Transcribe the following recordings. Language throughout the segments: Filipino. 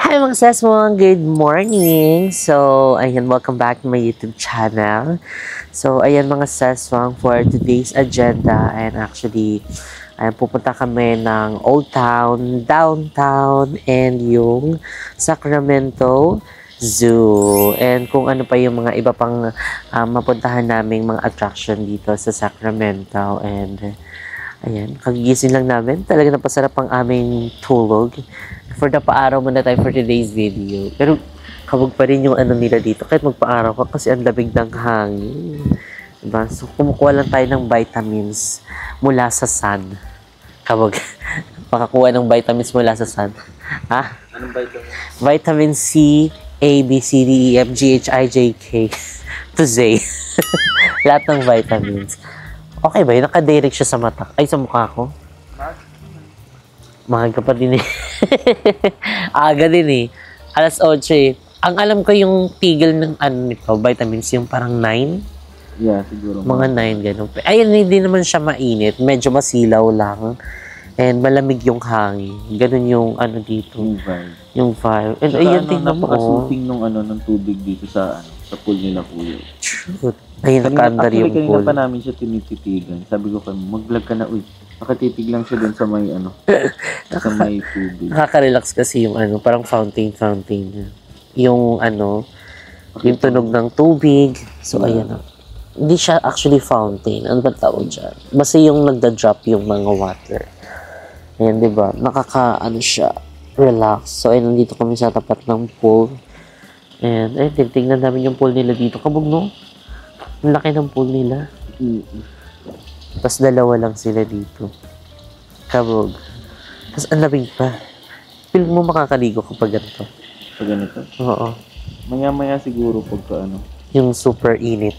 Hi mga sesmong, good morning! So, ayan, welcome back to my YouTube channel. So, ayan mga sesmong, for today's agenda, and actually, ayan, pupunta kami ng Old Town, Downtown, and yung Sacramento Zoo. And kung ano pa yung mga iba pang mapuntahan naming mga attraction dito sa Sacramento. And ayan, kagigising lang namin. Talaga napasarap ang aming tulog. For the paaraw muna tayo for today's video. Pero kabog pa rin yung ano nila dito. Kahit magpaaraw ka kasi ang labig ng hangin. Diba? So kumukuha lang tayo ng vitamins mula sa sun. Kabog. Makakuha ng vitamins mula sa sun. Ha? Anong vitamin? Vitamin C, A, B, C, D, E, F, G, H, I, J, K to Z. Lahat ng vitamins. Okay ba yun? Nakadirect siya sa mata. Ay, sa mukha ko. Mahal ka pa din eh. Aga din eh. Alas 8 eh. Ang alam ko yung tigil ng ano nito, vitamins, yung parang 9. Yeah, siguro. Mga 9, ganun. Ayun, hindi naman siya mainit. Medyo masilaw lang. And malamig yung hangin. Ganun yung ano dito. Yung vibe. Yung vibe. And Saka ayun, ano, tingnan mo. napaka-soothing nung ano, ng tubig dito sa ano, sa pool nila kuya. Truth. Ayun, naka-under yung kanina pool. pa namin siya tinititigan. Sabi ko kay mag-vlog ka na, uy. Nakatitig lang siya dun sa may ano, sa may tubig. Nakaka-relax kasi yung ano, parang fountain. Yung ano, yung tunog ng tubig. So, ayan. Hindi siya actually fountain. Ano ba tawag dyan? Basta yung nagda-drop yung mga water. Ayan, di ba? Ano siya, relax. So, ayun, nandito kami sa tapat ng pool. And, ayun, tignan namin yung pool nila dito. Kabog, no? Ang laki ng pool nila. Tapos dalawa lang sila dito. Kabog. Tapos ang labig pa. Feel mo makakaligo kapag ganito. Pag ganito? Oo. Maya-maya siguro pagka ano. Yung super init.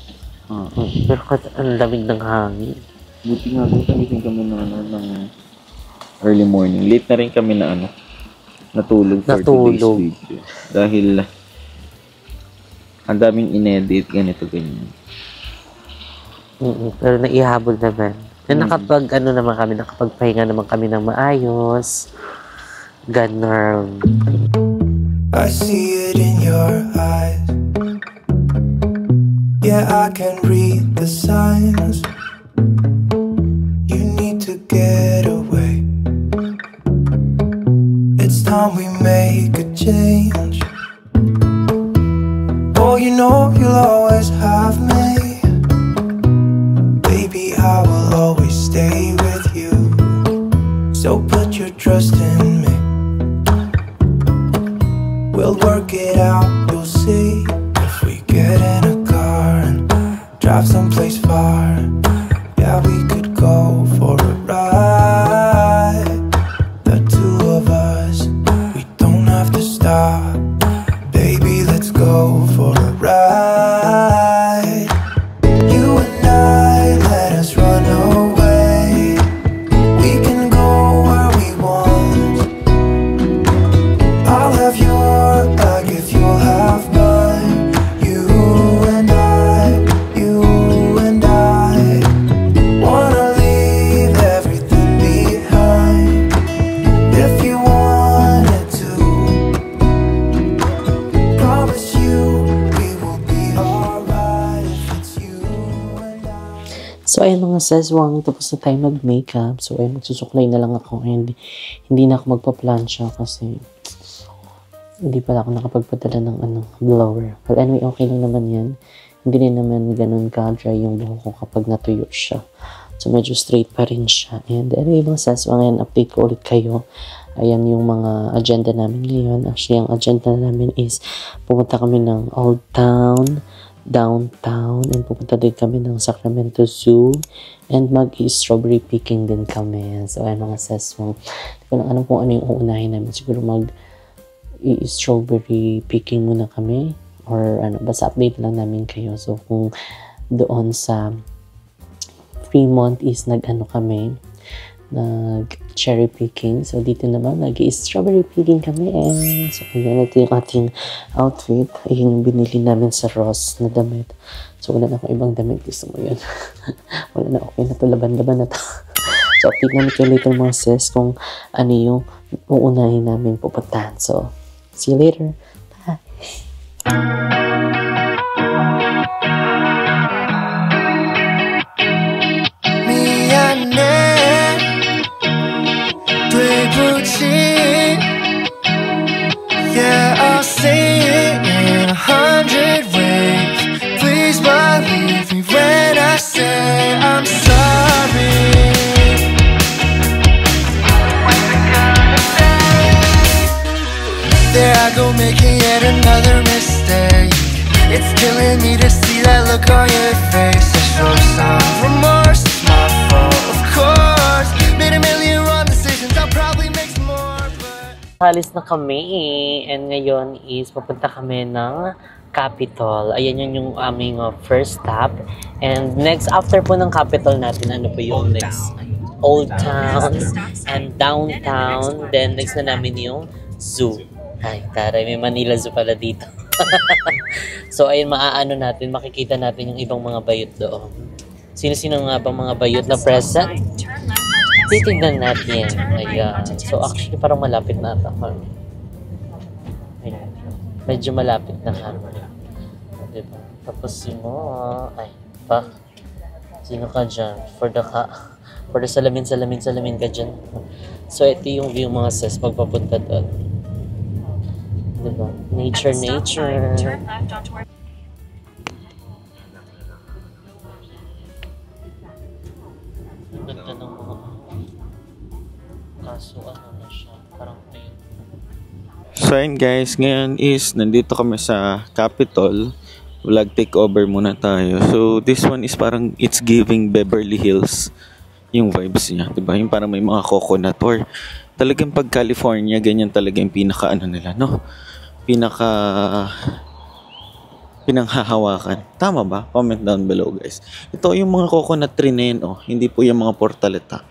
Ah. Pero ang lamig ng hangin. Buti nga doon gising kami ng ano, ng early morning. Late na rin kami na ano, natulog for today's video. Dahil ang daming inedit, ganito, ganyan. Pero naihabol naman. Nakapagpahinga naman kami ng maayos. Ganun. I see it in your eyes. Yeah, I can read the signs. You need to get away. It's time we make a change. Oh, you know you'll always have me. I will always stay with you. So put your trust in me. We'll work it out, you'll see. If we get in a car and drive someplace far, yeah, we could go for a ride. The two of us, we don't have to stop. Baby, let's go for a ride. You and I, let us run away. We can go where we want. I'll have your back if you'll have mine. You and I wanna leave everything behind. If you wanted to, promise you we will be alright. If it's you and I. So, ayun mga seswang, tapos na tayo mag-makeup. So, ayun, magsusuklay na lang ako. And hindi na ako magpa-plancha kasi hindi pala ako nakapagpadala ng blower. But anyway, okay lang naman yan. Hindi rin naman ganun ka-dry yung buhok ko kapag natuyo siya. So, medyo straight pa rin siya. And anyway, mga seswang, ngayon, update ko ulit kayo. Ayan yung mga agenda namin ngayon. Actually, ang agenda namin is pumunta kami ng Old Town, downtown and pupunta din kami ng Sacramento Zoo and mag-strawberry picking din kami. So, ayan mga sis, hindi ko lang alam kung ano yung uunahin namin. Siguro mag-strawberry picking muna kami or ano, basta update lang namin kayo. So, kung doon sa Fremont is nag-cherry picking. So, dito naman, nag-strawberry picking kami. And so, ayan, ito yung ating outfit. Ayun yung binili namin sa Ross na damit. So, wala na akong ibang damit. Gusto mo yun? Wala na, okay na to. Laban-laban na to. So, update namin kayo later mga sis kung ano yung uunahin namin pupuntahan. So, see you later. Bye! Yeah, I'll say it in 100 ways. Please believe me when I say I'm sorry. There I go making yet another mistake. It's killing me to see that look on your face. I show some remorse, it's my fault, of course. Made a million wrong decisions, I'll probably make some more, but Alis na kami and ngayon is papunta kami ng Capitol. Ayan yun yung aming first stop. And next, after po ng Capitol natin, ano po yung next? Old Town and Downtown. Then next na namin yung Zoo. Ay, taray, may Manila Zoo pala dito. So ayun, maaano natin, makikita natin yung ibang mga bayot doon. Sino-sino nga bang mga bayot na present? Titignan natin. Ayan. So, actually, parang malapit na ata kami. Ayan. Medyo malapit na kami. Diba? Tapos sino, ay, pak. Sino ka dyan? For the salamin ka dyan. So, ito yung view mga sis, pagpapunta doon. Diba? Nature. Ang ganda ng mga kaso ano na siya, parang paint. So ayun guys, ngayon is nandito kami sa Capitol. Vlog takeover muna tayo. So this one is parang it's giving Beverly Hills yung vibes niya, diba? Yung parang may mga coconut or talagang pag California, ganyan talaga yung pinaka ano nila, no? Pinanghahawakan. Tama ba? Comment down below guys. Ito yung mga coconut tree na yun, oh. Hindi po yung mga portaleta.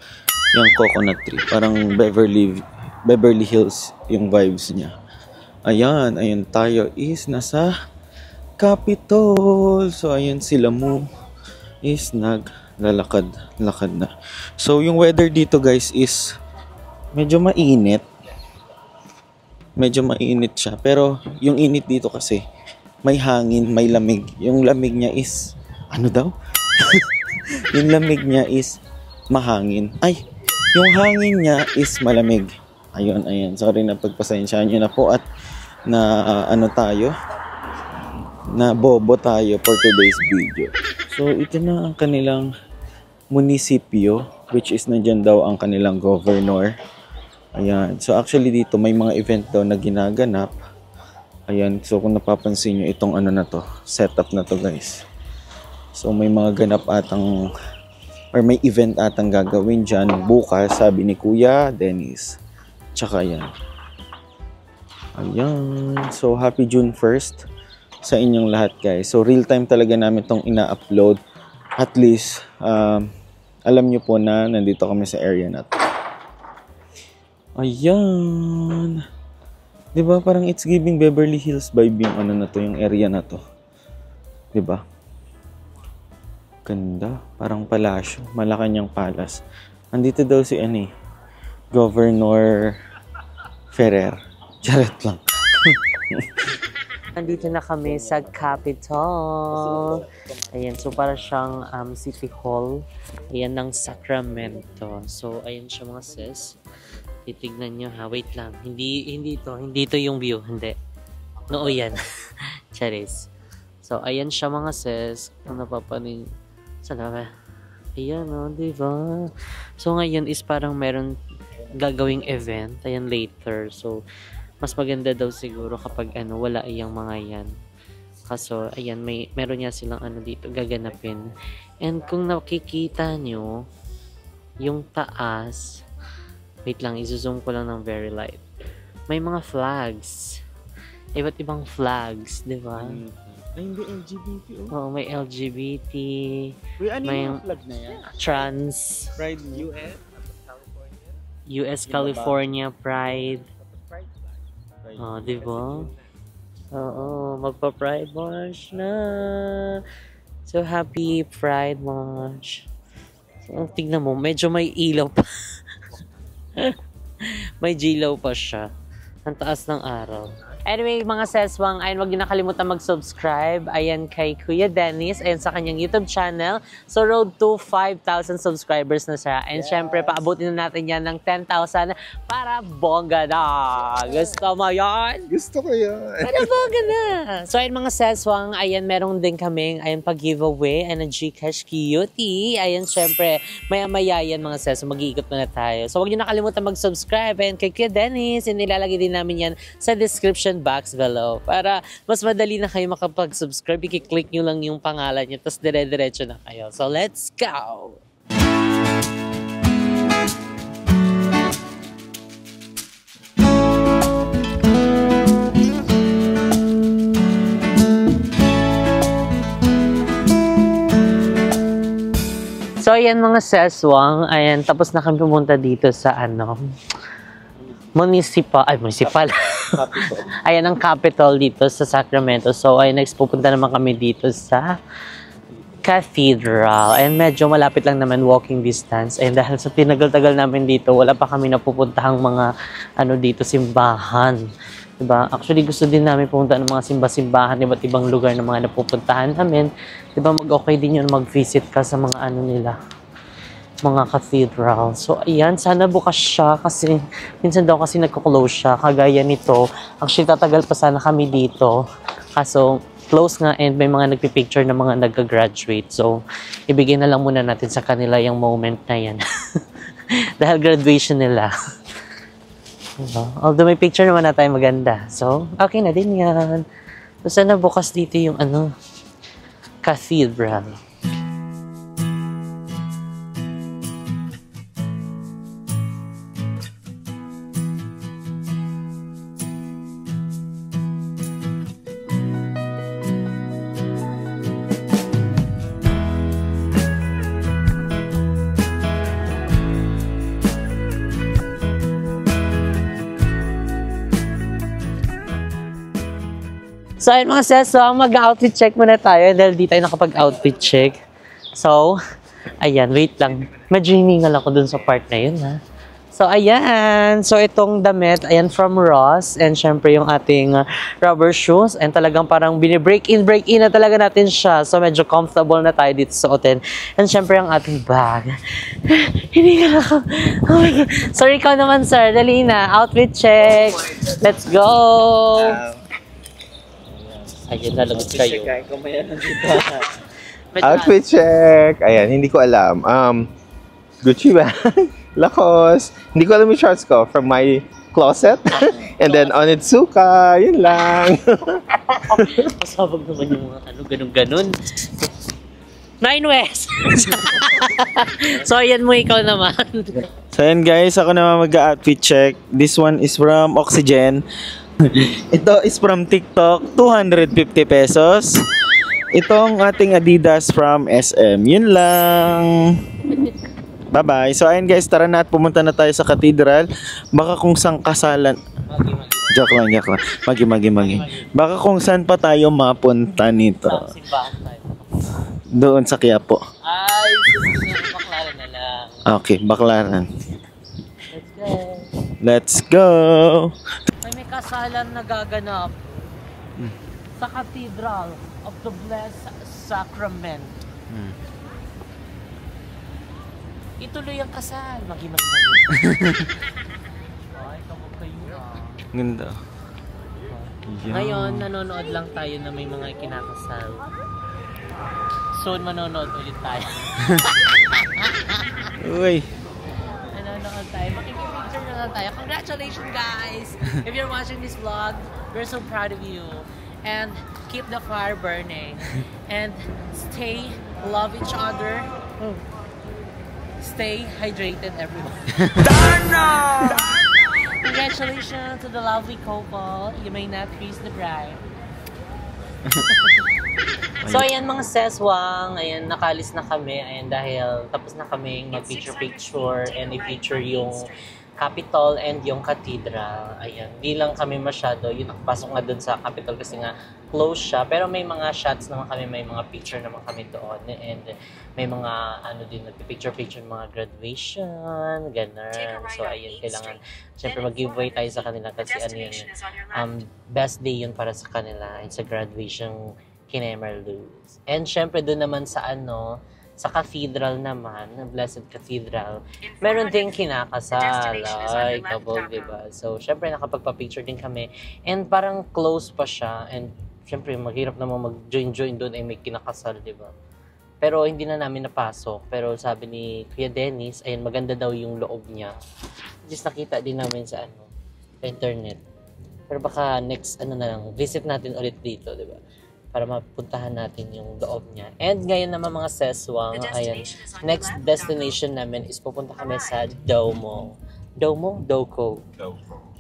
Yung coconut tree. Parang Beverly Hills yung vibes niya. Ayun tayo is nasa Capitol. So ayun sila mo is naglalakad na. So yung weather dito guys is medyo mainit. Medyo mainit siya. Pero yung init dito kasi may hangin, may lamig. Yung lamig niya is ano daw? Yung lamig niya is mahangin. Ay, yung hangin niya is malamig. Ayun. Sorry na pagpasensyahan nyo na po at na na bobo tayo for today's video. So, ito na ang kanilang munisipyo, which is nandyan daw ang kanilang governor. Ayan. So, actually dito may mga event daw na ginaganap. Ayan. So, kung napapansin nyo, itong ano na to, setup na to guys. So, may mga ganap atang or may event atang gagawin dyan bukas, sabi ni Kuya Dennis. Tsaka yan. Ayan. So, happy June 1st sa inyong lahat guys. So, real time talaga namin itong ina-upload. At least, alam nyo po na nandito kami sa area na to. Ayan. Diba? Parang it's giving Beverly Hills vibe yung ano na to, yung area na to. Diba? Ganda. Parang palasyo. Malacanang Palace. Andito daw si Governor Ferrer. Charot lang. Nandito na kami sa Capitol. Ayan, so para siyang City Hall. Ayan, ng Sacramento. So, ayan siya mga sis. Titignan nyo ha. Wait lang. Hindi ito yung view. Hindi. No, yan. Charis. So, ayan siya mga sis. Kung napapanin. Salamat. Ayan o, diba? So, ngayon is parang meron gagawing event. Ayan, later. So, mas maganda daw siguro kapag wala iyang mga yan. Kaso, ayan, meron niya silang ano dito, gaganapin. And kung nakikita nyo, yung taas, wait lang, izo-zoom ko lang ng very light. May mga flags. Iba't ibang flags, di ba? Ay, hindi LGBT, oh. Oo, may LGBT, Uy, ano may yung flag na yan? trans, Pride US? US California Pride. Oh, di ba? Oo, magpa-Pride March na. So, happy Pride March. So, tignan mo, medyo may ilaw pa. May jilaw pa siya. Ang taas ng araw. Anyway, mga seswang, ayun, wag niyo nakalimutan mag-subscribe. Ayan kay Kuya Dennis. Ayan sa kanyang YouTube channel. So, road to 5,000 subscribers na siya. And syempre, paabutin na natin yan ng 10,000 para bongga na. Gusto mo yan? Gusto ko yan. Para bongga na. So, ayun mga seswang, ayan, meron din kaming, ayan, pag-giveaway. Ayan, ang Gcash Cutie. Ayan, syempre, maya-maya yan mga seswang. Mag-iikot na tayo. So, wag niyo nakalimutan mag-subscribe. Ayan kay Kuya Dennis. And nilalagay din namin yan sa description box below para mas madali na kayo makapag-subscribe. I-click nyo lang yung pangalan nyo tapos dire-diretso na kayo. So, let's go! So, ayan mga seswang. Ayan, tapos na kami pumunta dito sa municipal. Ayan ang capital dito sa Sacramento. So, ay next pupunta naman kami dito sa cathedral. And medyo malapit lang naman walking distance. And dahil sa tinagal-tagal namin dito, wala pa kami napupuntahang mga dito, simbahan. Diba? Actually, gusto din namin pumunta ng mga simba-simbahan, iba't ibang lugar na mga napupuntahan namin. Diba, mag-okay din yun mag-visit ka sa mga nila, mga cathedral. So, ayan, sana bukas siya kasi minsan daw kasi nagko-close siya. Kagaya nito, actually tatagal pa sana kami dito. Kaso, close nga and may mga nagpipicture na mga nag-graduate. So, ibigay na lang muna natin sa kanila yung moment na yan. Dahil graduation nila. Although may picture naman na tayo maganda. So, okay na din yan. So, sana bukas dito yung cathedral. So, ayun mga sis, so mag-outfit check muna tayo dahil di tayo nakapag-outfit check. So, ayan, wait lang. Medyo hiningal ako dun sa part na yun, ha. So, ayan. So, itong damit, ayan, from Ross. And syempre, yung ating rubber shoes. And talagang parang break in na talaga natin siya. So, medyo comfortable na tayo dito sa hotel. And syempre, yung ating bag. Hiningal ako. Oh my God. Sorry, ikaw naman, sir. Dali na. Outfit check. Let's go. Ayun, nalagot kayo. Outfit check. Ayan, hindi ko alam. Gucci bag, Lacoste. Hindi ko alam yung shorts ko from my closet. And then Onitsuka. Yun lang. Masabag naman yung mga ganun-ganun. Nine West! So, ayan mo, ikaw naman. So yan guys, ako naman mag-outfit check. This one is from Oxygen. Ito is from TikTok, 250 pesos. Itong ating Adidas from SM. Yun lang. Bye-bye. So ayun guys, tara na at pumunta na tayo sa cathedral. Baka kung saan kasalan. Joke lang. Magi. Baka kung saan pa tayo mapunta nito. Doon sa Quiapo. Ay, Baklaran na lang. Okay, Baklaran. Let's go. Let's go. May kasalan na gaganap sa Cathedral of the Blessed Sacrament. Ituloy ang kasal. Magi. Ay, kabog kayo Ganda. Ngayon, nanonood lang tayo na may mga kinakasal. Soon, manonood ulit tayo. Uy. Nanonood tayo. Makikipicture na lang tayo. Congratulations, guys! If you're watching this vlog, we're so proud of you. and keep the fire burning. And love each other. Stay hydrated, everyone. Congratulations to the lovely couple. You may not kiss the bride. So ayan mga seswang, ayan nakalis na kami, ayan dahil tapos na kami mag-picture and i-feature yung Capitol and yung Cathedral. Ayan, di lang kami masyado, yun nakapasok nga dun sa Capitol kasi nga close siya, pero may mga shots naman kami, may mga picture naman kami doon and may mga ano din, nagpipicture-picture mga graduation, ganun. So ayun, kailangan syempre mag-giveaway tayo sa kanila kasi ano yun, best day yun para sa kanila, it's a graduation Kinemerluz. And syempre doon naman sa ano, sa cathedral naman, na Blessed Cathedral, meron ding kinakasal, ay, couple, diba? So, syempre, nakapagpa-picture din kami, and parang close pa siya, and syempre, maghirap naman mag-join doon ay may kinakasal, diba? Pero hindi na namin napasok, pero sabi ni Kuya Dennis, ayun, maganda daw yung loob niya. Just nakita din namin sa ano, sa internet. Pero baka next, ano na lang, visit natin ulit dito, diba? Para mapuntahan natin yung loob niya. And ngayon naman mga seswang, ayan, next destination namin is pupunta kami sa Domo. Domo? Doko.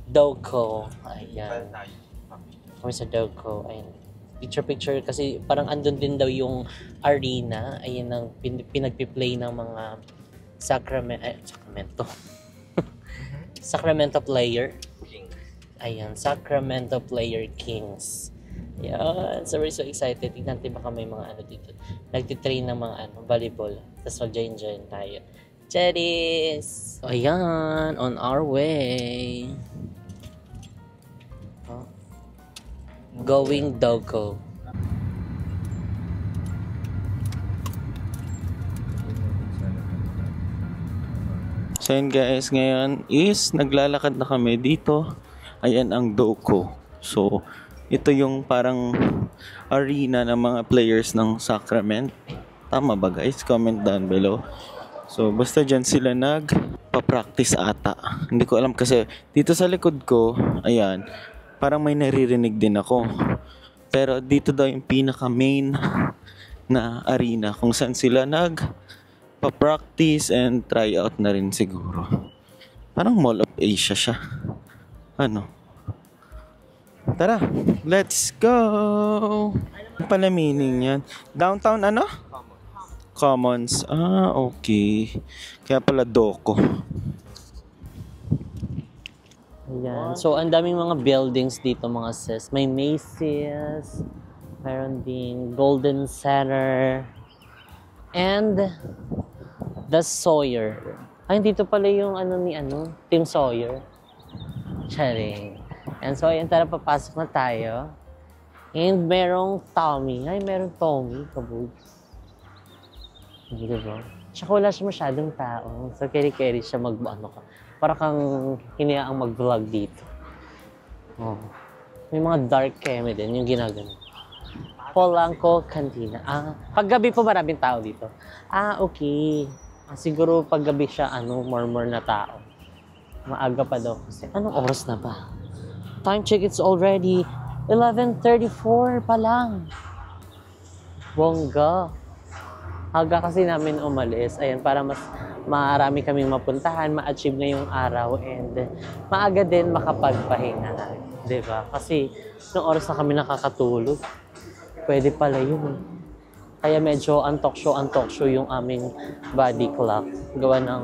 Doko. Ayan. Kami sa Doko. Ayan. Picture kasi parang andun din daw yung arena. Ayan ang pinagpi-play ng mga Sacramento. Sacramento player. Ayan, Sacramento Player Kings. Yeah, so we're so excited. Tignan natin baka may mga ano dito. Nagtitrain ng mga ano, volleyball. Tapos mag-join tayo. Cheris! So, ayan, on our way. Oh. Going Doko. So yun guys, ngayon is naglalakad na kami dito. Ayan ang Doko. So, ito yung parang arena ng mga players ng Sacramento. Tama ba guys? Comment down below. So, basta dyan sila nagpa-practice ata. Hindi ko alam kasi dito sa likod ko, ayan, parang may naririnig din ako. Pero dito daw yung pinaka-main na arena kung saan sila nagpa-practice and try out na rin siguro. Parang Mall of Asia siya. Ano? Tara, let's go! Ano pala meaning yan? Downtown ano? Commons. Ah, okay. Kaya pala Doko. Ayan. So, ang daming mga buildings dito mga sis. May Macy's, mayroon din Golden Center, and the Sawyer. Ay, dito pala yung ano ni ano, Team Sawyer. Charing. And so, ayan, tara, papasok na tayo. And merong Tommy. Ay, merong Tommy, kabugs. Diba? Tsaka wala siya masyadong tao. So, carry siya ano ka. Para kang hiniyaang mag-vlog dito. Oh. May mga dark keme din, yung ginagano. Polanco Cantina. Ah, paggabi po maraming tao dito. Ah, okay. Siguro paggabi siya, more na tao. Maaga pa daw. Kasi, anong oras na ba? Time check, it's already 11:34 pa lang. Bongga. Aga kasi namin umalis. Ayan, para mas marami kaming mapuntahan, ma-achieve na yung araw, and maaga din makapagpahinga. Diba? Kasi nung oras na kami nakakatulog, pwede pala yun. Kaya medyo antok show yung aming body clock. Gawa ng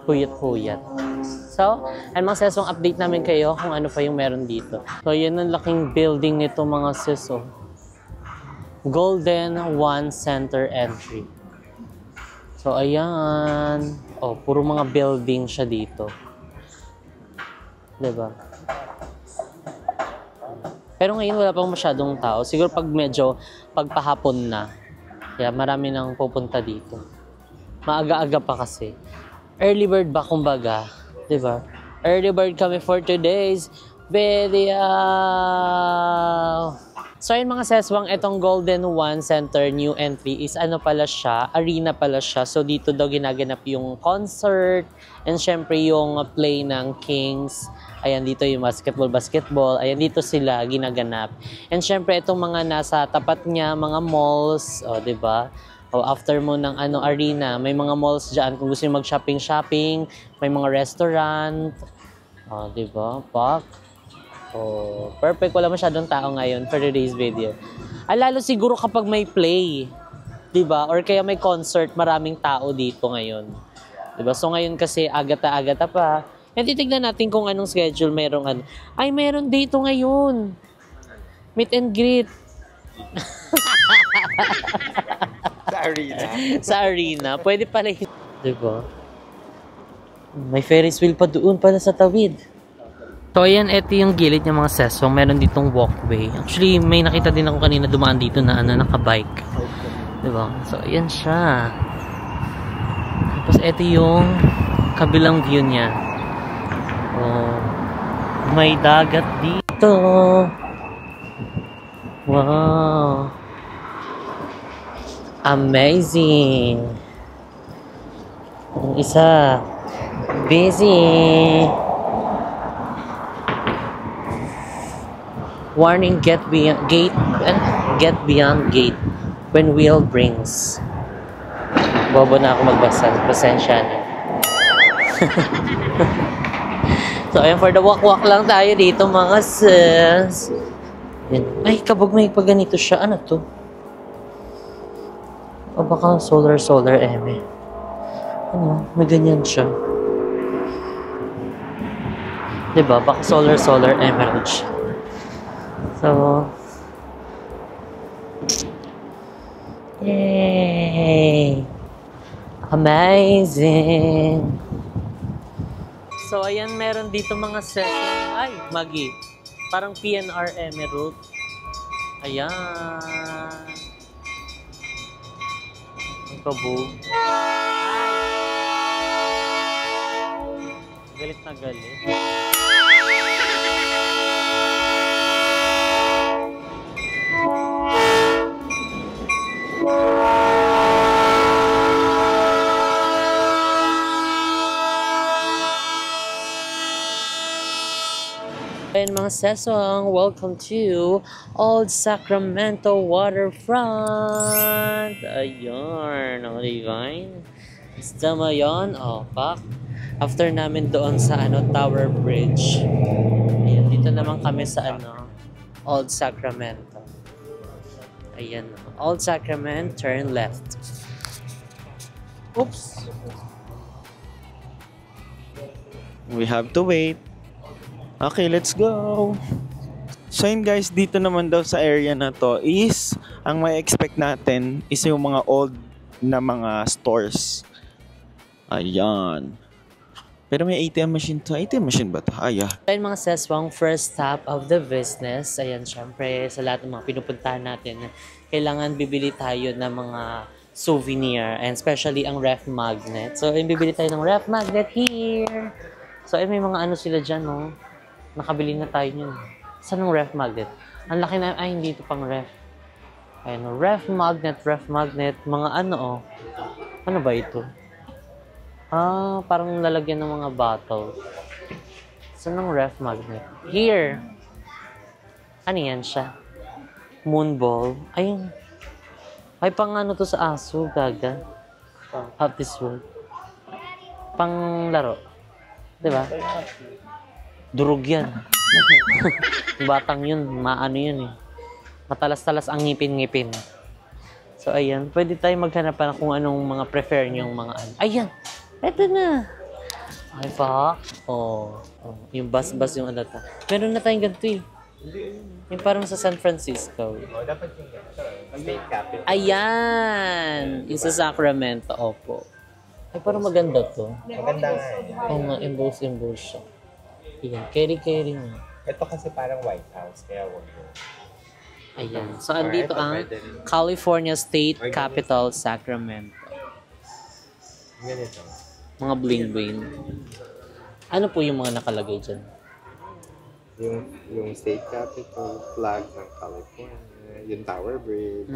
puyat-puyat. So, ay mga sesong update namin kayo kung ano pa yung meron dito. So, yun ang laking building nito mga seso. Golden One Center Entry. So, ayan. Oh, puro mga building siya dito. Diba? Pero ngayon wala pang masyadong tao. Siguro pagpahapon na. Kaya marami nang pupunta dito. Maaga-aga pa kasi. Early bird ba kumbaga? Diba? Early bird kami for today's video. So ayun mga seswang, itong Golden One Center new entry is ano pala siya, arena pala siya. So dito daw ginaganap yung concert and syempre yung play ng Kings. Ayan dito yung basketball. Ayan dito sila ginaganap. And syempre itong mga nasa tapat niya, mga malls, o 'di ba? O after mo ng arena, may mga malls diyan kung gusto niyo mag-shopping, may mga restaurant. O 'di ba? Pak. Oh, perfect. Wala masyadong tao ngayon for today's video. Lalo siguro kapag may play, 'di ba? Or kaya may concert, maraming tao dito ngayon. 'Di ba? So ngayon kasi agata-agata pa. And titignan natin kung anong schedule merong Ay, meron dito ngayon. Meet and greet. Sa arena. Sa arena. Pwede pala yun. 'Di ba? May Ferris wheel pa doon pala sa tawid. So, ayan, ito yung gilid ng mga sesong. Meron ditong walkway. Actually, may nakita din ako kanina dumaan dito na nakabike. Diba? So, ayan siya. Tapos, ito yung kabilang view niya. Oh, may dagat dito. Wow. Amazing. Yung isa, busy. Warning, get beyond gate when wheel brings. Bobo na ako magbasa. Pasensya na. So, ayan, for the walk-walk lang tayo dito, mga sis. Yan. Ay, kabog may pag ganito siya. Ano to? O baka solar eme. Ano? May ganyan siya. Diba? Baka solar emerald siya. So, yay! Amazing! So, ayan, meron dito mga session. Ay, Magi. Parang PNR Emerald. Ayan. Ang kabog. Galit na galit. And mga sesong, welcome to Old Sacramento Waterfront. Ayun, o divine. Tama yun, o pak. After namin doon sa Tower Bridge. Ayan, dito naman kami sa Old Sacramento. Ayan, Old Sacramento, turn left. Oops. We have to wait. Okay, let's go. So yun guys, dito naman daw sa area na to is, ang may expect natin is yung mga old na mga stores. Ayan. Pero may ATM machine to. ATM machine ba to? Ay, Ayan mga seswang, first stop of the business. Ayan, syempre, sa lahat ng mga pinupuntahan natin, kailangan bibili tayo ng mga souvenir, and especially ang ref magnet. So, ayun, bibili tayo ng ref magnet here. So, ayun, may mga sila dyan, no? Nakabili na tayo yun. Saan yung ref magnet? Ang laki na, ay, hindi ito pang ref. Ayun, ref magnet, mga oh. Ano ba ito? Parang lalagyan ng mga bottle. Saan yung ref magnet? Here! Ano yan siya? Moonball. Ayun. Ay, pang to sa aso, gaga. Out this world. Pang laro. Diba? Durog yan. Batang yun, yun eh. Matalas-talas ang ngipin-ngipin. So, ayan. Pwede tayo maghanap pa kung anong mga prefer nyong mga Ayan! Eto na! Ay, pa. Yung bus-bus yung ta. Meron na tayong ganito eh. Yung parang sa San Francisco. Dapat yung state capital. Ayan! Yung sa Sacramento, opo. Ay, parang maganda to. Maganda nga eh. Oo nga, emboss siya. Ayan, carry nga. Ito kasi parang White House, kaya wag mo. Ayan. So, andito ang California State Capital, Sacramento. Ganito. Mga bling-bling. Ano po yung mga nakalagay dyan? Yung state capital, flag ng California. Yung Tower Bridge.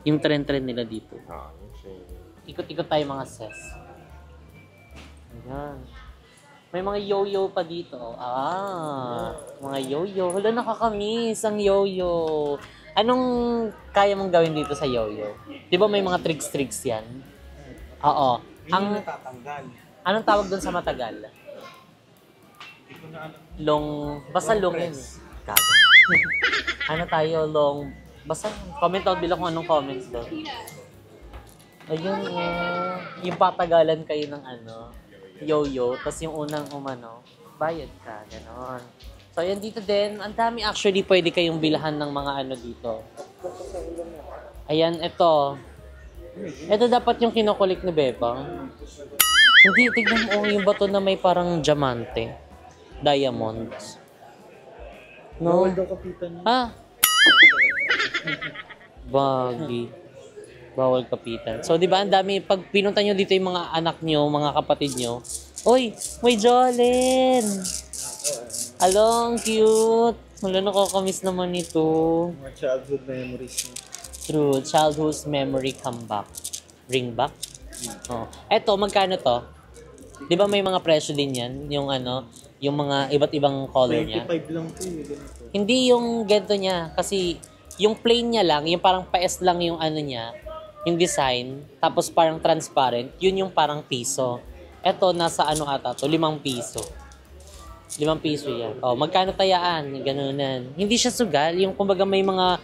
Yung trend-trend nila dito. Yung train. Ikot-ikot tayo mga sis. Ayan. May mga yo-yo pa dito. Mga yo-yo. Hala, nakakamiss ang yo-yo. Anong kaya mong gawin dito sa yo-yo? Di ba may mga tricks-tricks yan? Oo. Anong tawag doon sa matagal? Basta long yun. Gago. Ano tayo, long, basta comment out below kung anong comments doon. Ayun, yung patagalan kayo ng yo-yo, tapos yung unang bayad ka, gano'n. So, ayan dito din, ang dami actually pwede kayong bilahan ng mga dito. Ayan, ito. Ito dapat yung kinukulik ni Bebang. Hindi, tignan mo yung bato na may parang diamante. Diamonds. No? Baggy. Bawal kapitan. So, di ba, ang dami, pag pinunta nyo dito yung mga anak nyo, mga kapatid nyo, uy, may Jolene! Along, cute! Wala, nakakamiss naman ito. Mga childhood memories mo. True, childhood memory comeback. Bring back? Oh. Eto, magkano to? Di ba may mga presyo din yan? Yung yung mga iba't ibang color niya. 25 lang po ganito. Hindi yung ganito niya. Kasi yung plain niya lang, yung parang paes lang yung niya, yung design, tapos parang transparent, yun yung parang piso. Eto, nasa ata to? 5 piso. 5 piso yan. Oh, magkano tayaan? Ganunan. Hindi siya sugal. Yung kumbaga may mga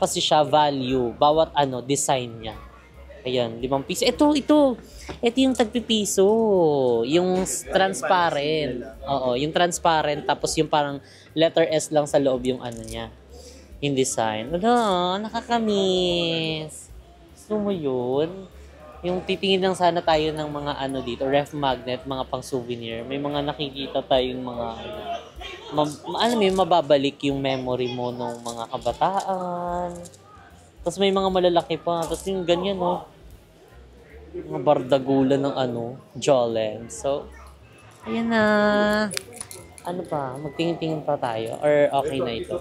kasi siya value. Bawat design niya. Ayan, 5 piso. Ito yung tagpipiso. Yung transparent. Oo, yung transparent. Tapos yung parang letter S lang sa loob yung niya. Yung design. Nakakamiss. Gusto mo yun? Yung titingin lang sana tayo ng mga dito, ref magnet, mga pang souvenir. May mga nakikita tayong mga mababalik yung memory mo ng mga kabataan. Tapos may mga malalaki pa. Tapos yung ganyan, mga bardagulan ng Jolene. So, ayan na. Magtingin-tingin pa tayo? Or okay na ito?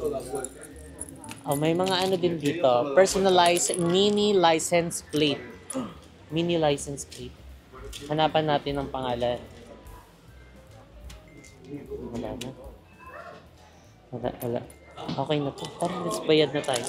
May mga din dito. Personalized mini license plate. Mini license plate. Hanapan natin ang pangalan. Wala. Okay na to. Tara, let's bayad na tayo.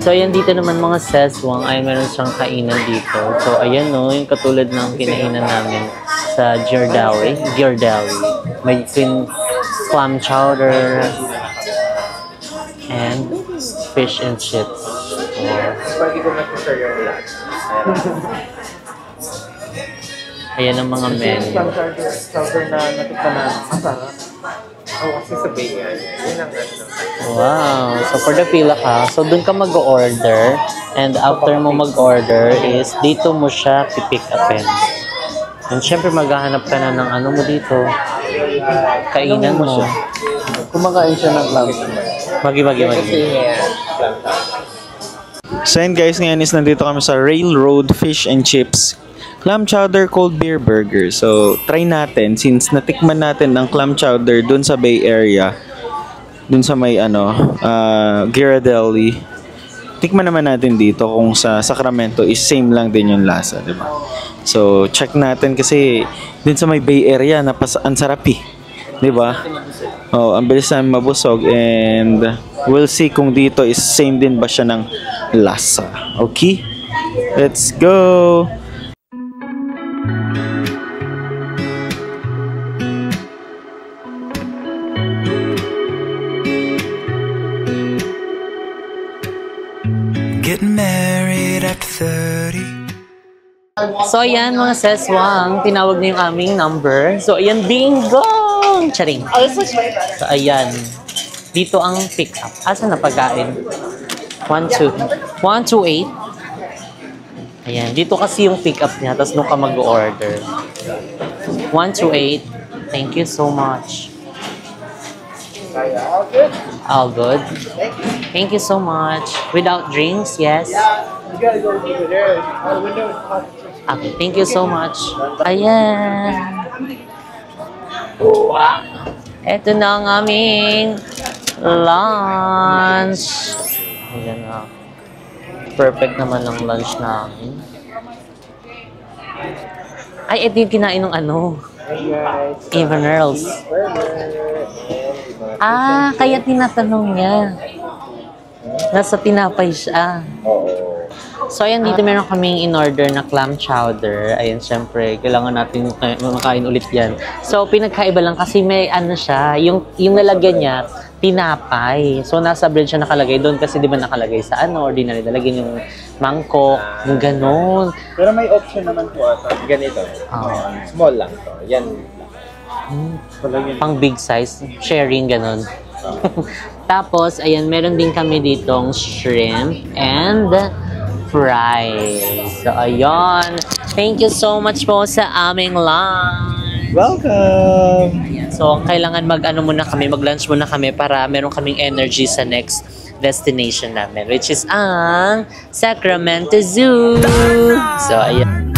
So, ayan dito naman mga seswang ay meron siyang kainan dito. So, ayan yung katulad ng kinainan namin sa Ghirardelli. May clam chowder and fish and chips. Pwede ko na-share yung lahat. Ayan ang mga menu. Chowder na natikman na. Masarap. Kasi sa Bay Area. Yun ang Wow! So, for the pila ka, so dun ka mag-order, and after mo mag-order is dito mo siya pipick upin. And syempre maghahanap ka na ng mo dito. Kainan mo. Kumakain siya ng clam. Magi. So yun guys, ngayon is nandito kami sa Railroad Fish and Chips Clam Chowder Cold Beer Burger. So try natin since natikman natin ang clam chowder dun sa Bay Area. Dun sa may Ghirardelli. Tikman naman natin dito kung sa Sacramento is same lang din yung lasa, di ba? So check natin kasi dun sa may Bay Area ang sarap di ba? Oh, ang bilis na mabusog and we'll see kung dito is same din ba siya ng lasa. Okay? Let's go! Getting married after 30. So, ayan mga seswang, tinawag na yung aming number. So, ayan, bingo! Tulong! Charing. So, ayan. Dito ang pick-up. Asan na pagkain? 128. Ayan. Dito kasi yung pick-up niya. Tapos nung ka mag-order. 128. Thank you so much. All good? All good. Thank you so much. Without drinks, yes? You gotta go over there. The window is hot. Okay, thank you so much. Ayan. Wow. Ito na ang aming lunch. Ayan na. Perfect naman ang lunch namin. Ay, ito yung kinain ng ano. Even Earls. Ah, kaya tinatanong niya. Nasa tinapay siya. So, ayan, dito meron kaming in-order na clam chowder. Ayan, syempre, kailangan natin makain ulit yan. So, pinagkaiba lang kasi may ano siya, yung nalagyan niya, tinapay. So, nasa bread siya nakalagay doon kasi di ba nakalagay sa ano, ordinary, nalagyan yung mangkok, yung ganon. Pero may option naman po ata. Ganito. Small lang to. Yan. Pang big size, sharing, ganon. Tapos, ayan, meron din kami ditong shrimp and fries. So, ayun. Thank you so much po sa aming lunch. Welcome! Ayan. So, kailangan mag-ano muna kami, mag-lunch muna kami para meron kaming energy sa next destination namin, which is ang Sacramento Zoo. So, ayan.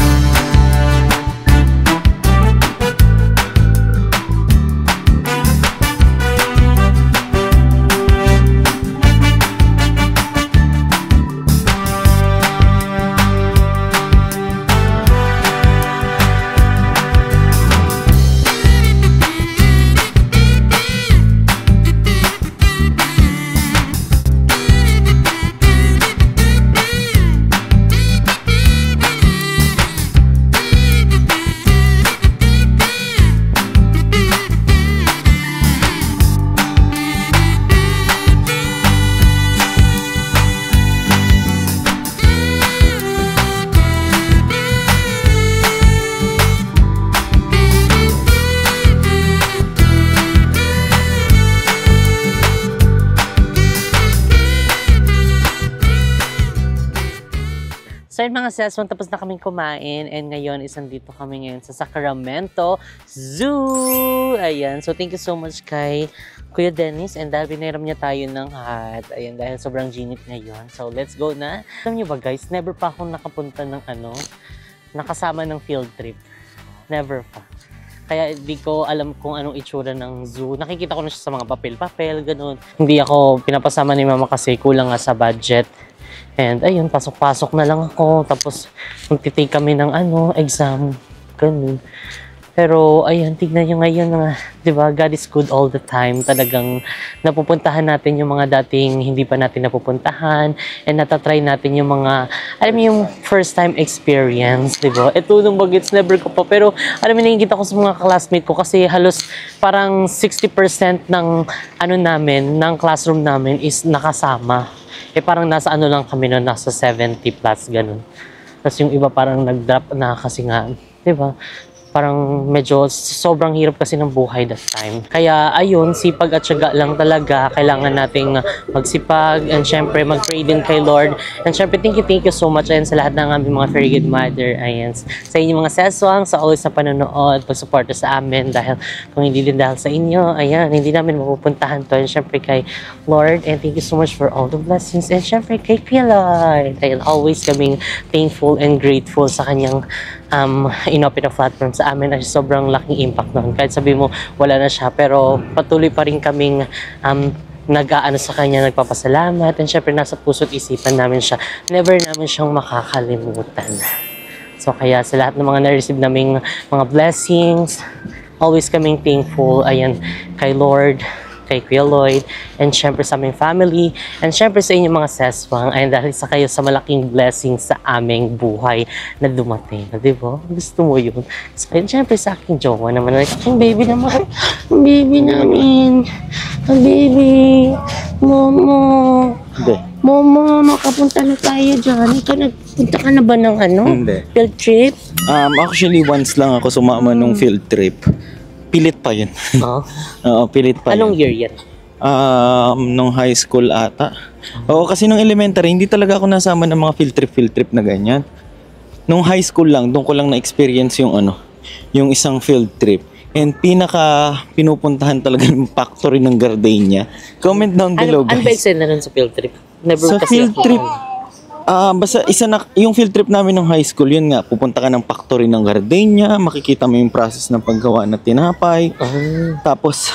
So yun mga session, tapos na kaming kumain and ngayon dito kami ngayon sa Sacramento Zoo. Ayan, so thank you so much kay Kuya Dennis and dahil pinairam niya tayo ng hat. Ayan, dahil sobrang ginit ngayon. So let's go na. Alam niyo ba guys, never pa akong nakapunta ng nakasama ng field trip. Never pa. Kaya di ko alam kung anong itsura ng zoo. Nakikita ko na siya sa mga papel-papel, ganun. Hindi ako pinapasama ni mama kasi kulang nga sa budget. And ayun, pasok-pasok na lang ako. Tapos magtitake kami ng exam. Ganun. Pero ayun, tignan nyo ngayon na, di ba, God is good all the time. Talagang napupuntahan natin yung mga dating hindi pa natin napupuntahan. And natatry natin yung mga, alam mo yung first time experience, di ba? Ito nung bagets, never ko pa. Pero alam mo, nakikita ko sa mga classmate ko kasi halos parang 60% ng ng classroom namin is nakasama. Parang nasa lang kami noon, nasa 70 plus, ganun. Tapos yung iba parang nag-drop na kasi nga, di ba? Parang medyo sobrang hirap kasi ng buhay that time. Kaya ayun, sipag at syaga lang talaga. Kailangan nating magsipag and syempre mag-pray din kay Lord. And syempre thank you so much ayan, sa lahat ng aming mga very good mother. Ayan, sa inyong mga seswang, sa always na panonood, pag-suporta sa amin. Dahil kung hindi din dahil sa inyo, ayan, hindi namin mapupuntahan to. And syempre kay Lord, and thank you so much for all the blessings. And syempre kay Pilay. Ayan, always kaming thankful and grateful sa kanyang inopen na platform sa amin ay sobrang laking impact noon. Kahit sabi mo wala na siya, pero patuloy pa rin kaming nag-aano sa kanya, nagpapasalamat, and syempre nasa puso't isipan namin siya. Never namin siyang makakalimutan. So kaya sa lahat ng mga na-receive naming mga blessings, always kaming thankful, ayan, kay Lord, kay Kuya Lloyd, and syempre sa aming family, and syempre sa inyong mga seswang, ay dahil sa kayo sa malaking blessing sa aming buhay na dumating. Di ba? Gusto mo yun? So, and syempre sa aking jowa naman, aking baby naman, ang baby namin, ang baby, Momo. Hindi. Momo, makapunta na tayo dyan. Nagpunta ka na ba ng Hindi. field trip? Actually, once lang ako sumama nung field trip. pilit pa yun. Oh. Oo, pilit pa Anong yun. year yan? Nung high school ata. Oo, kasi nung elementary, hindi talaga ako nasama ng mga field trip na ganyan. Nung high school lang, doon ko lang na-experience yung yung isang field trip. And pinupuntahan talaga yung factory ng Gardenia. Comment down below, Ano ba guys. eksena nun sa field trip? Never Sa kasi field ako. trip, basta yung field trip namin ng high school, yun nga, pupunta ka ng factory ng Gardenia, makikita mo yung process ng paggawa ng tinapay. Tapos,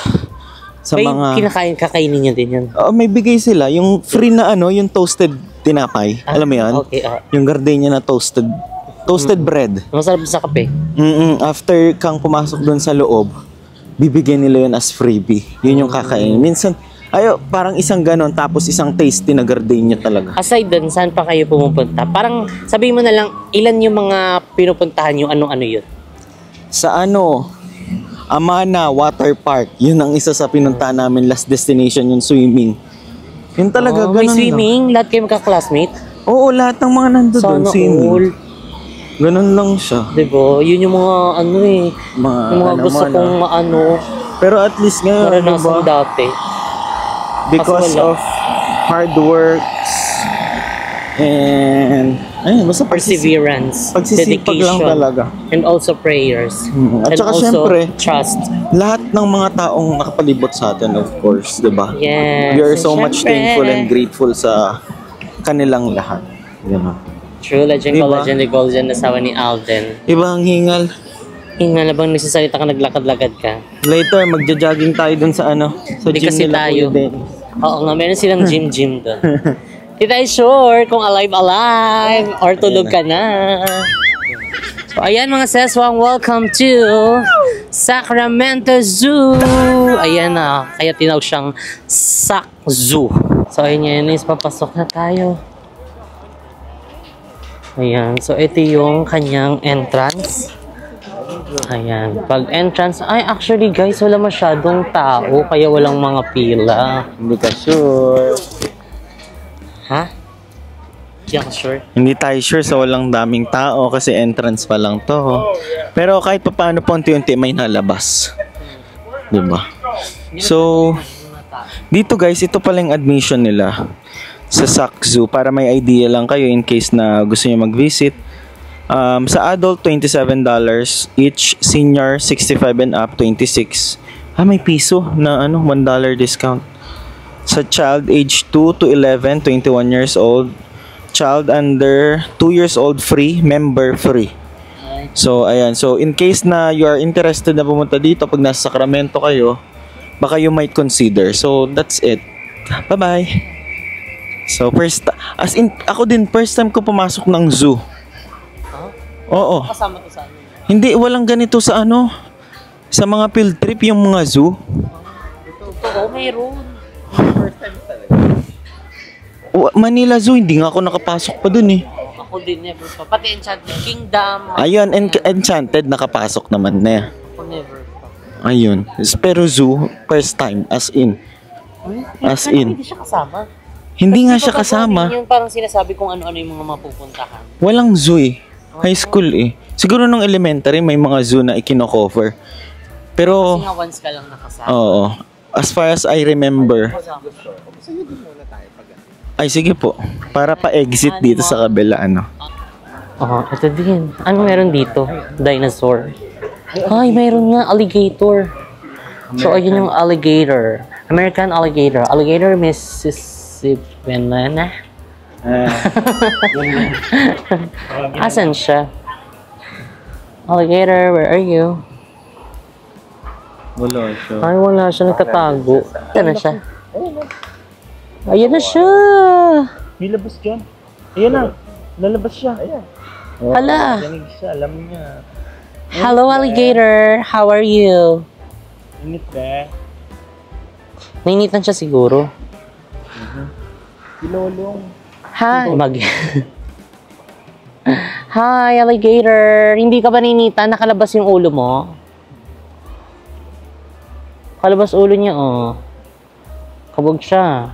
sa May mga... kakainin niyo din yun. may bigay sila, yung free na yung toasted tinapay. Alam mo yan? Okay, Yung Gardenia na toasted bread. Masarap sa kape. After kang pumasok doon sa loob, bibigyan nila yun as freebie. Yun yung kakainin. Minsan, parang isang ganon, tapos isang tasty na Gardenia talaga. Aside dun, saan pa kayo pumupunta? Parang sabihin mo na lang, ilan yung mga pinupuntahan nyo, ano-ano yun? Sa Amana Water Park, yun ang isa sa pinuntahan namin, last destination, yung swimming. Yun talaga, May ganun swimming? Lahat kayo magka-classmate? Oo, lahat ng mga nando doon, Sana swimming. all. Ganun lang siya. Diba? Yun yung mga yung mga gusto kong Pero at least ngayon, maranasan dati. because Kaso wala. of hard works and basta Perseverance, pagsisipag lang dedication, talaga. and also prayers. At And saka also syempre, trust. lahat ng mga taong nakapalibot sa atin, of course, 'di ba? Yes. We are so much Syempre. thankful and grateful sa kanilang lahat. Ganun. True legend ko, Diba? legend ni Golden, asawa ni Alden. Iba ang hingal. Hinga na bang nagsasalita ka, naglakad-lakad ka? Later, magja-jogging tayo dun sa sa Hindi gym kasi nila, tayo. Kuya Dennis. Oo nga, meron silang gym doon. Di tayo sure kung alive or tulog ka na. So ayan mga seswang, welcome to Sacramento Zoo. Ayan na, kaya tinawag siyang Sac Zoo. So ayun yun, papasok na tayo. Ayan, so ito yung kanyang entrance. Ayan, pag entrance, actually guys, wala masyadong tao, kaya walang mga pila. Hindi ka sure. Ha? Hindi ako sure. Hindi tayo sure sa walang daming tao kasi entrance pa lang to. Pero kahit pa paano po unti-unti may nalabas. Diba? So, dito guys, ito pala yung admission nila sa Sac Zoo para may idea lang kayo in case na gusto niyo mag-visit. Sa adult, $27 each. Senior, 65 and up, 26. May piso na $1 discount. Sa child, age 2 to 11, 21 years old. Child under 2 years old, free. Member, free. So, ayan. So, in case na you are interested na pumunta dito, pag nasa Sacramento kayo, baka you might consider. So, that's it. Bye-bye. So, ako din, first time ko pumasok ng zoo. Oo. Kasama to sa ano? Hindi, walang ganito sa sa mga field trip, yung mga zoo. Oo, mayroon. Manila Zoo, hindi nga ako nakapasok pa dun eh. Ako din, never pa. Pati Enchanted Kingdom. Ayun, Enchanted, nakapasok naman na. Ako never pa. Ayun. Pero zoo, first time, as in. As in. Hindi siya kasama. Hindi nga Kasi siya kapag kasama. Yung parang sinasabi kung ano-ano yung mga mapupuntahan. Walang zoo eh. High school eh. Siguro nung elementary, may mga zoo na ikino-cover. Pero, Kasi nga once ka lang nakasama. oo. As far as I remember. Ay, sige po. Para pa-exit dito sa kabila, Ito din. Ano meron dito? Dinosaur. Ay, mayroon nga alligator. So, ayun yung alligator. American alligator. Alligator Mississippi. Asan siya? Alligator, where are you? Wala siya. Ay, wala siya. Nagtatago. Ito na siya. Ayan na siya. May labas dyan. Ayan na. Lalabas siya. Ayan. Hala. Ganig siya. Alam niya. Hello, alligator. How are you? Init ba? Nainitan siya siguro. Kilolong. Hi. Hi, alligator. Hindi ka ba nainitan? Nakalabas yung ulo mo? Kalabas ulo niya, oh. Kabog siya.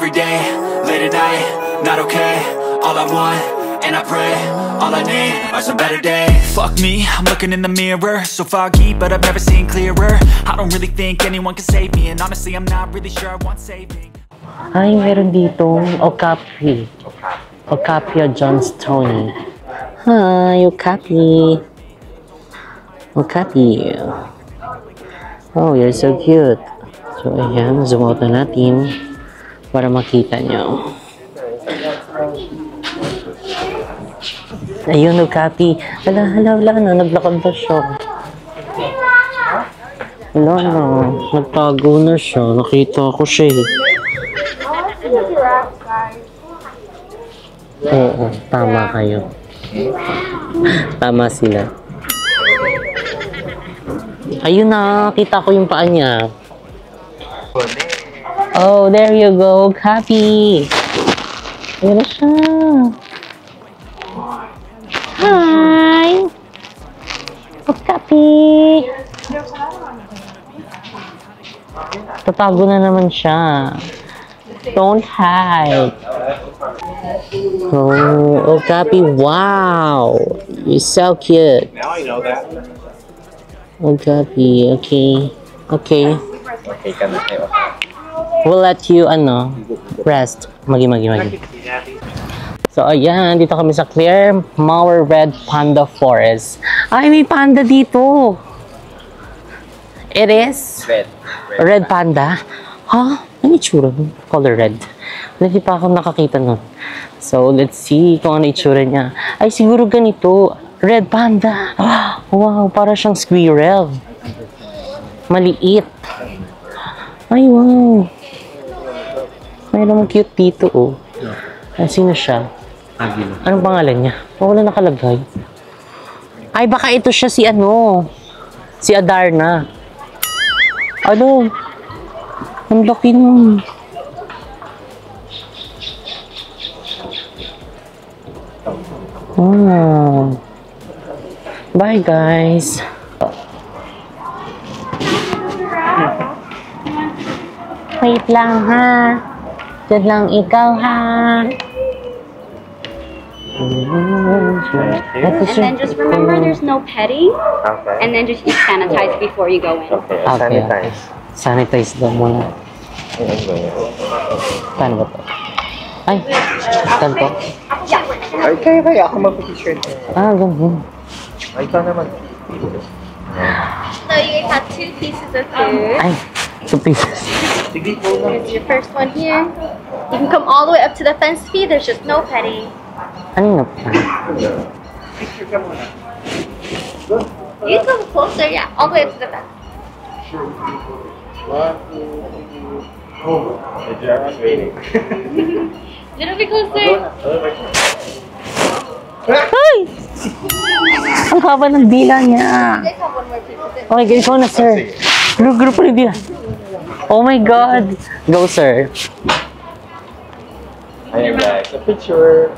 every day, late at night, not okay. All I want, and I pray, all I need are some better days. Fuck me, I'm looking in the mirror, so foggy, but I've never seen clearer. I don't really think anyone can save me, and honestly I'm not really sure I want saving. Ay, meron ditong Okapi. Okapia Johnstone. Hi, Okapi. Okapi. Oh, you're so cute. So, ayan, zoom out na natin para makita nyo. Ayun, Okapi. Hala, naglakad na siya. Wala na, nagtago na siya. Nakita ko siya eh. Oo, tama kayo. Tama sila. Ayun na, kita ko yung paa niya. Oh, there you go, Okapi. Ayun na siya. Hi! Okapi! Tatago na naman siya. Don't hide. Oh, Okapi, wow! You're so cute. Now I know that. Okapi, okay. Okay. Okay ka na tayo. We'll let you, rest. Magi. So, ayan. Dito kami sa Claremore Red Panda Forest. Ay, may panda dito. It is? Red panda? Ha? Ano itsura nun? Color red. Hindi pa ako nakakita nun. So, let's see kung ano itsura niya. Ay, siguro ganito. Red panda. Wow, para siyang squirrel. Maliit. Ay, wow. Mayroong cute dito, oh. Ay, sino siya? Agila. Anong pangalan niya? Wala nakalagay. Ay, baka ito siya si si Adarna. Ano? Ang laki nun. Oh. Bye, guys. Wait lang, ha? Diyan lang ikaw, ha? And then just remember there's no petting. Okay. And then just sanitize before you go in. Okay, Okay. sanitize. Sanitize daw muna. Paano ba ito? Ay, ganito. Ay, kaya ako mag-t-shirt. Ah, ganun. Ay, ikaw naman. So you have 2 pieces of food. Ay, 2 pieces. Here's your first one here. You can come all the way up to the fence fee. There's just no petting. Ano na pa? You can come closer, yeah, all the way up to the fence. Little bit closer. Ay! Ang haba ng dila niya. They have one more piece of it. Okay, ikaw na, sir. Group pa rin dila. Oh my God. Go, sir. Ayan guys, a picture.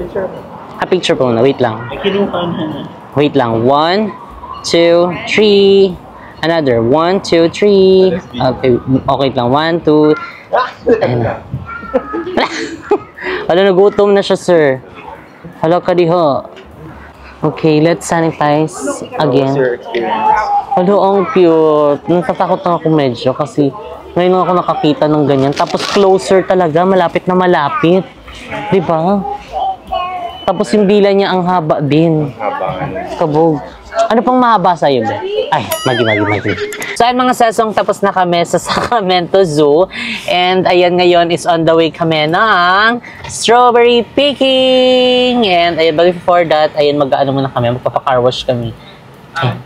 A picture po muna. Wait lang. Ay, kinuha na. Wait lang. 1, 2, 3. Another. 1, 2, 3. Okay, okay lang. 1, 2. Ayan na. Wala, nagutom na siya, sir. Hello ka diho. Okay, let's sanitize again. Hello, ang cute. Natatakot na ako medyo kasi ngayon lang ako nakakita ng ganyan. Tapos closer talaga, malapit na malapit. Diba? Tapos yung dila niya ang haba din. Kabog. Ano pang mahaba sa'yo, be? Ay, magi. So, ayan mga sesong, tapos na kami sa Sacramento Zoo. And ayan ngayon is on the way kami ng strawberry picking. And ayan, but before that, ayan, mag-ano muna kami, magpapacar wash kami.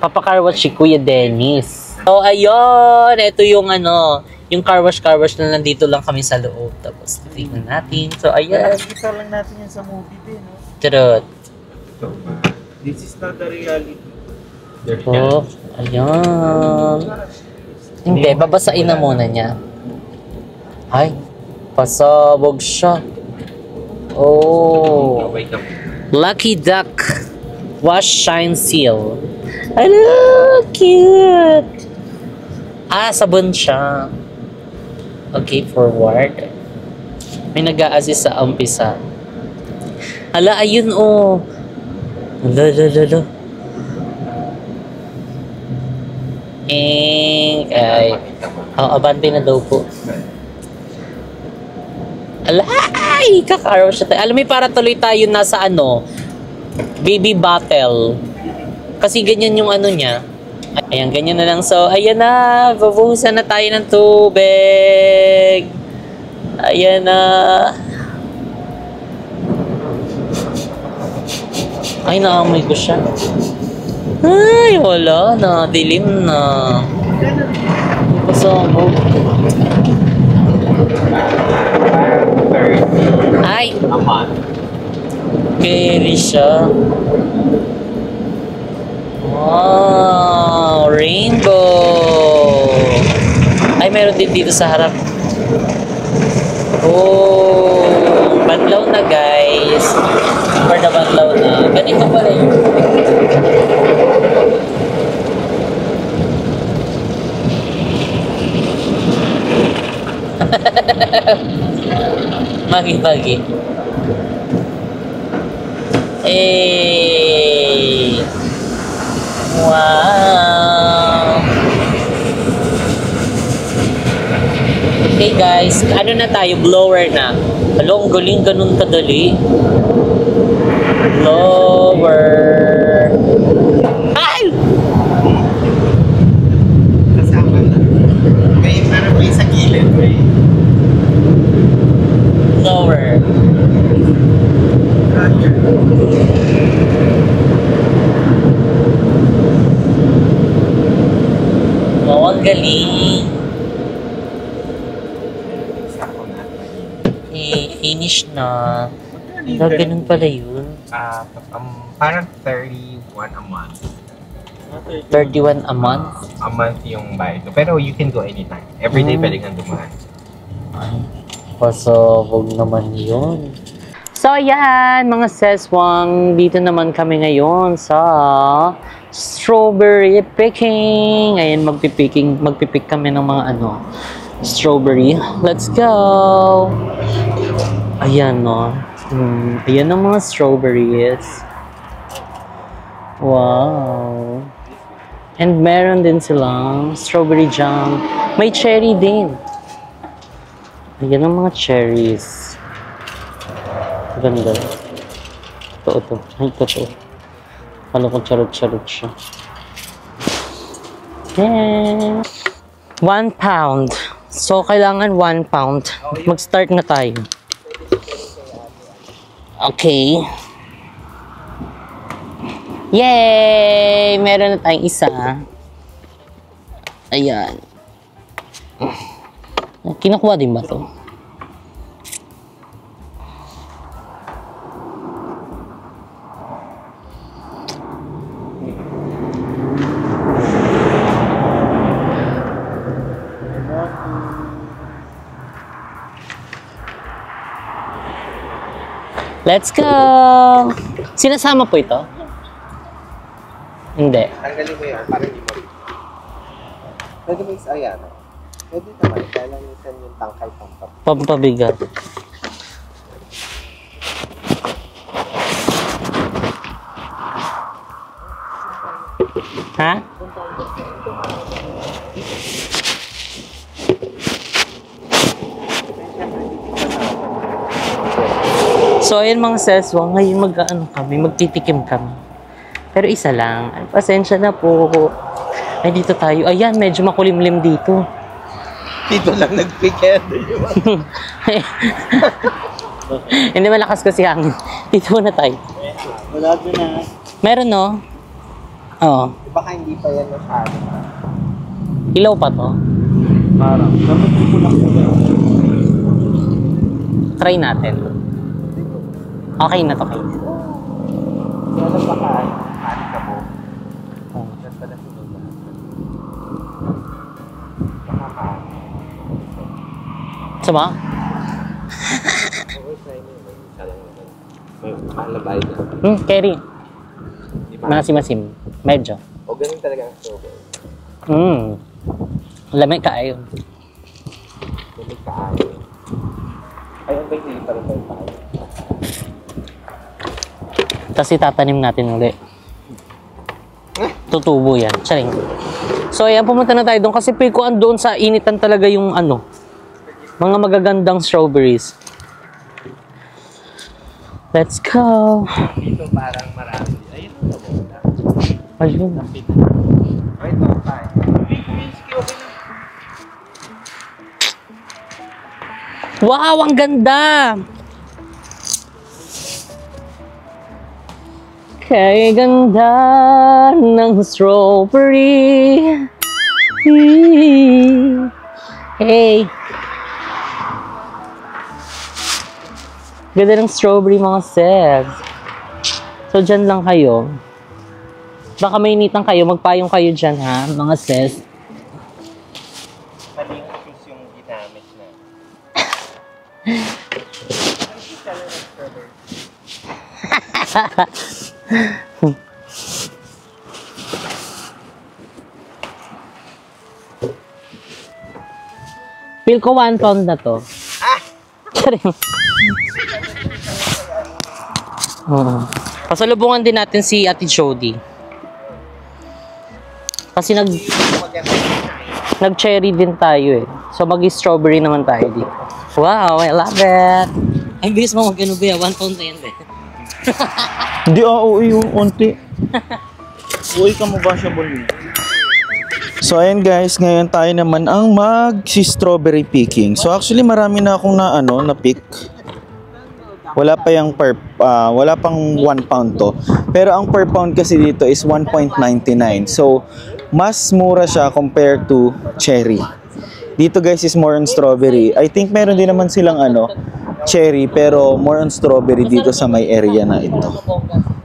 Papacar wash si Kuya Dennis. So, ayun, ito yung yung car wash na nandito lang kami sa loob. Tapos, tingnan natin. So, ayan. Kita lang natin yan sa movie din, no? Trot. This is not the reality. Oh, ayan. Hindi, babasain na muna niya. Ay, pasabog siya. Oh. Lucky Duck Wash Shine Seal. Hello, cute. Ah, sabon siya. Okay, forward. May nag-a-assist sa umpisa. Hala, ayun oh. Lalo. Ay. Abante na daw po. Alay! Kakaraw siya tayo. Alam mo, para tuloy tayo nasa baby bottle. Kasi ganyan yung niya. Ayan, ganyan na lang. So, ayan na. Babuhusan na tayo ng tubig. Ayan na. Ay, naamoy ko siya. Ay, wala na. Dilim na. Hindi pa sabog. Ay! Aman. Carry siya. Wow! Rainbow! Ay, meron din dito sa harap. Oh! Banlaw na, guys. For the banlaw na. Ganito pala yun. Bagi-bagi. Eh. Wow. Okay guys, na tayo? Blower na. Hello, ang galing ganun kadali. Blower. Ay! Kasama na. Parang may sa gilid. Blower. Oh, ang galing. Finish na. Ganun pala yun. Parang 31 a month. 31 a month? A month yung bayad ko. Pero you can go anytime. Every day pwede kang dumaan. Ay, pasabog naman yun. So, ayan, mga seswang, dito naman kami ngayon sa strawberry picking. Ayan, magpipik kami ng mga strawberry. Let's go! Ayan, no. Ayan ang mga strawberries. Wow! And meron din silang strawberry jam. May cherry din. Ayan ang mga cherries. Ganda. Ito. Ay, ito. Kala ko charot-charot siya. Yeah. 1 pound. So, kailangan 1 pound. Mag-start na tayo. Okay. Yay! Meron na tayong isa. Ayan. Kinukuha din ba ito? Let's go! Sinasama po ito? Hindi. Tanggalin mo yan, parang hindi mo rin. Pwede mo ayan. Pwede naman, kaya lang minsan yung tangkay Pampabigat. Ha? So, ayun mga seswa, ngayon magtitikim kami. Pero isa lang, pasensya na po. Ay, dito tayo. Ayan, medyo makulimlim dito. Dito lang nag-picket. Hindi malakas kasi hangin. Dito na tayo. Wala doon na. Meron, no? Oo. Baka hindi pa yan masyado. Ilaw pa to? Parang, dapat yung pulang-pulang. Try natin. Okay na to, kayo. Kaya lang baka, ano ka mo? Yan pala sunod na. Baka Sama? Oo, try mo. May mahal na bayad na. Carry. Di ba? Masim-masim. Medyo. O ganun talaga ang strawberry. Lamig ka ayun. Lamig ka ayaw. Ayun ba yung pa rin tayo? Tapos itatanim natin ulit. Tutubo yan. Charing. So ayan, pumunta na tayo doon kasi feel ko doon sa initan talaga yung ano, mga magagandang strawberries. Let's go. Dito parang marami. Ayun ang nabola. Ayun. Right now tayo. Kuminski, okay na. Wow, ang ganda! Kay ganda ng strawberry. Hey! Ganda ng strawberry mga sis. So, dyan lang kayo. Baka mainitan kayo, magpayong kayo dyan ha, mga sis. Maling shoes yung ginamit na. Feel ko 1 pound na to. Charing. Pasalubungan din natin si Ate Jody. Kasi nag-cherry din tayo eh. So mag-strawberry naman tayo dito. Wow, I love it. Ang bilis mo mag-ano ba? 1 pound na yan eh. Hindi, uuwi yung konti. Uwi ka mo ba siya buli? So ayan guys, ngayon tayo naman ang mag-strawberry picking. So actually marami na akong na-pick. Wala pa yung wala pang 1 pound to. Pero ang per pound kasi dito is 1.99. So mas mura siya compared to cherry. Dito guys is more on strawberry. I think meron din naman silang cherry pero more on strawberry dito sa may area na ito.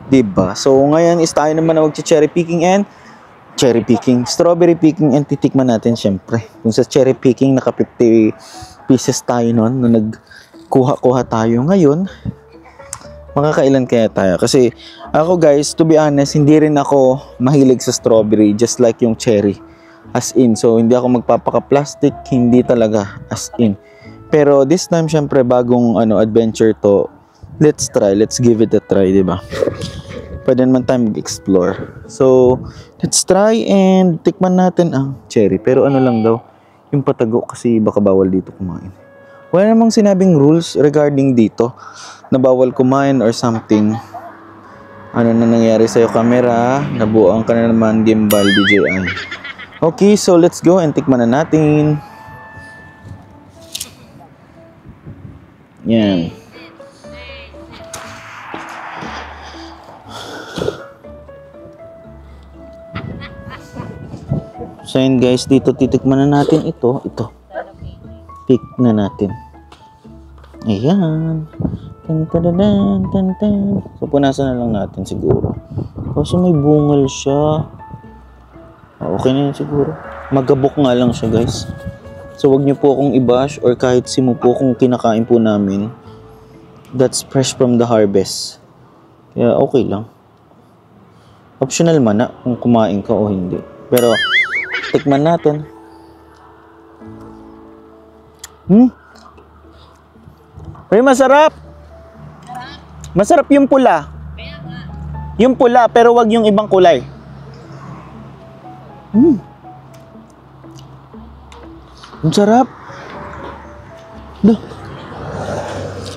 Diba? So ngayon is tayo naman na mag-cherry picking and strawberry picking and titikman natin syempre. Kung sa cherry picking naka 50 pieces tayo noon nung nagkuha-kuha tayo ngayon. Makakailan kaya tayo? Kasi ako guys, to be honest, hindi rin ako mahilig sa strawberry just like yung cherry. As in, so hindi ako magpapaka-plastic, hindi talaga as in. Pero this time syempre bagong adventure to. Let's give it a try, 'di ba? Pwede naman tayo mag-explore. So, let's try and tikman natin ang cherry. Pero lang daw, yung patago kasi baka bawal dito kumain. Wala namang sinabing rules regarding dito na bawal kumain or something. Ano na nangyari sa'yo camera? Nabuang ka na naman gimbal DJI. Okay, so let's go and tikman na natin. Yan. So yun guys, dito titikman na natin ito. Pick na natin. Ayan. So punasan na lang natin siguro. Kasi may bungal siya. Okay na yun siguro. Magabok nga lang siya guys. So wag niyo po akong i-bash or kahit simo po kung kinakain po namin. That's fresh from the harvest. Kaya okay lang. Optional man na kung kumain ka o hindi. Pero tikman natin. Ay, masarap. Masarap yung pula. Yung pula, pero wag yung ibang kulay. Ang sarap.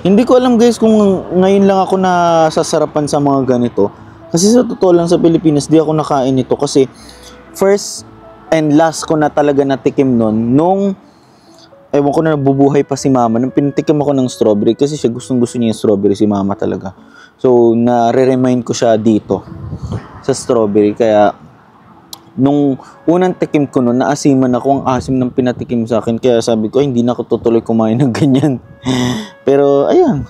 Hindi ko alam guys kung ngayon lang ako nasasarapan sa mga ganito. Kasi sa totoo lang sa Pilipinas, di ako nakain ito. Kasi first and last ko na talaga natikim nun nung ewan ko na nabubuhay pa si mama nung pinatikim ako ng strawberry kasi siya gustong-gusto niya yung strawberry si mama talaga. So na-remind ko siya dito sa strawberry kaya nung unang tikim ko nun naasiman ako, ang asim ng pinatikim sa akin kaya sabi ko hindi na ako tutuloy kumain ng ganyan. Pero ayan,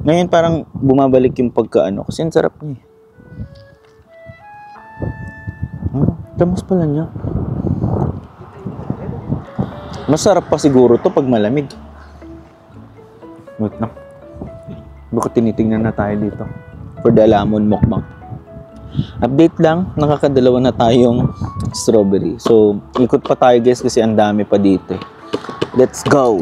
ngayon parang bumabalik yung pagkaano kasi ang sarap niya. Tamas pala niya. Masarap pa siguro to pag malamig. Wait na. Bakit tinitingnan na tayo dito? For the lemon mukbang. Update lang, nakakadalawa na tayong strawberry. So, ikot pa tayo guys kasi ang dami pa dito. Let's go!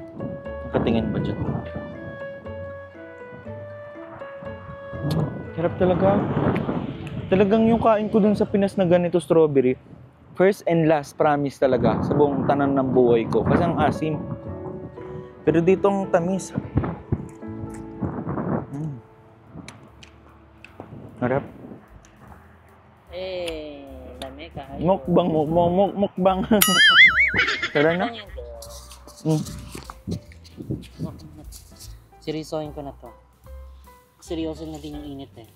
Patingin ba dyan? Sarap talaga. Talagang yung kain ko dun sa Pinas na ganito strawberry, first and last promise talaga sa buong tanan ng buhay ko. Kasi ang asim. Pero dito ang tamis. Harap. Dami ka. Mukbang. Tara na. Seryosohin ko na to. Seryoso na din yung init eh.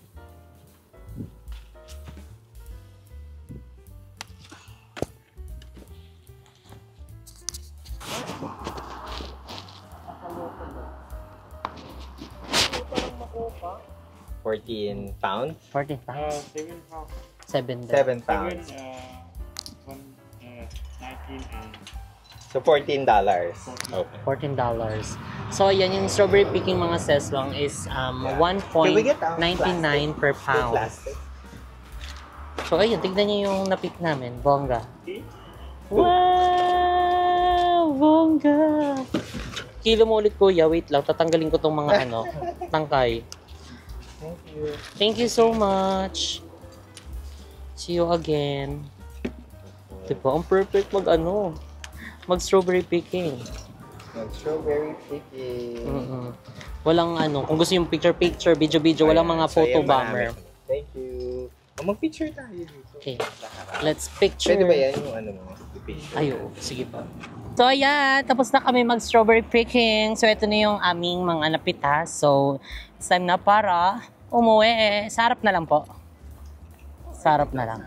£14. 14 pounds? 7 £7. 19 and So $14. Okay. $14. So, yan yung strawberry picking mga seswang is Can we get $1.99 per pound. Plastic. So, ayun, tignan niyo yung napick namin. Bongga. Wow! Bongga! Kilo mo ulit, kuya. Wait lang. Tatanggalin ko tong mga tangkay. Thank you. Thank you so much. See you again. Diba? Ang perfect mag strawberry picking. Strawberry picking. Walang kung gusto yung picture, video, walang mga photo bomber. Thank you. Mag-picture tayo dito. Okay. Let's picture. Pwede ba yan yung mo? Picture. Ayo, sige pa. So, ayan. Tapos na kami mag-strawberry picking. So, ito na yung aming mga napitas. So, it's time na para umuwi. Sarap na lang po. Sarap na lang.